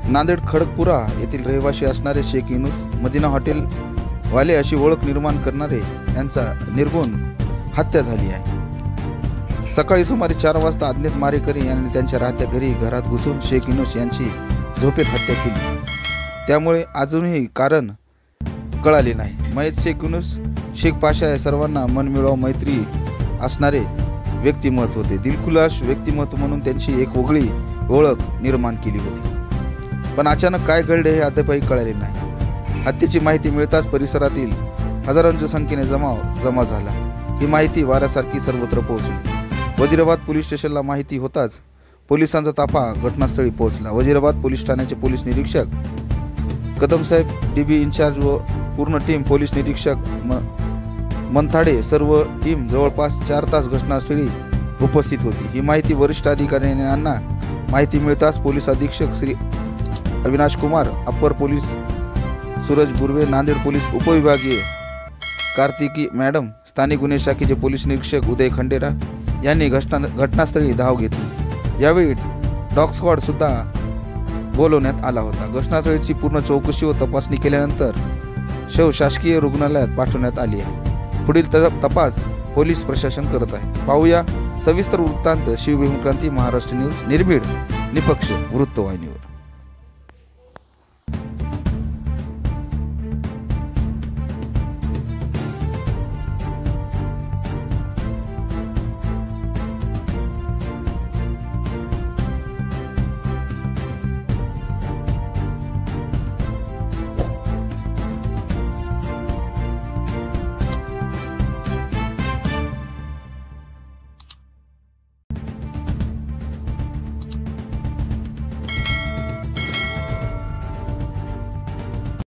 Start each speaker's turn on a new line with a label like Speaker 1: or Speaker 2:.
Speaker 1: नांदेड खडकपुरा येथील रहिवासी असणारे शेख युनुस मदिना हॉटेल वाले अशी ओळख निर्माण करणारे यांचा निर्गुण हत्या झाली आहे। सकाळी सुमारे 4 वाजता अज्ञात मारेकरी यांनी त्यांच्या राहत्या घरात घुसून शेख युनुस यांची झोपेत हत्या केली। त्यामुळे अजूनही कारण कळाले नाही। मयत शेख युनुस शेख पाशा या सर्वांना मनमिळावू मैत्री असणारे व्यक्तिमत्व होते। दिलखुलास व्यक्तिमत्व म्हणून त्यांची एक वेगळी ओळख निर्माण केली होती। पण अचानक काय घडले हे अद्यापही कळाले नाही। हत्येची माहिती मिळताच परिसरातील हजारांच्या संख्येने जमा झाला। ही माहिती वाऱ्यासारखी सर्वत्र पोहोचली। वजीराबाद पोलीस स्टेशनला माहिती होताच पोलिसांचा ताफा घटनास्थळी पोहोचला। वजीराबाद पोलीस ठाण्याचे पोलीस निरीक्षक कदमसाहेब डीबी इंचार्ज व पूर्ण टीम पोलीस निरीक्षक मंथाडे सर्व टीम जवळपास 4 तास घटनास्थळी उपस्थित होती। ही माहिती वरिष्ठ अधिकाऱ्यांना माहिती मिळताच पोलीस अधीक्षक श्री अविनाश कुमार, अप्पर पोलीस सूरज बुर्वे, नांदेड पोलीस उपविभागीय कार्तिकी मॅडम, स्थानिक गुन्हे शाखेचे पोलीस निरीक्षक उदय खंडेरा यांनी घटनास्थळी धाव घेतली। यावेळी डॉग स्क्वॉड सुद्धा बोलवण्यात आला होता। घटनास्थळीची पूर्ण चौकशी व तपासणी केल्यानंतर शव शासकीय रुग्णालयात पाठवण्यात आली आहे। पुढील तपास पोलीस प्रशासन करत आहे। पाहूया सविस्तर वृत्तांत शिवभीमक्रांती महाराष्ट्र न्यूज निर्भीड निपक्ष वृत्तवाहिनीवर।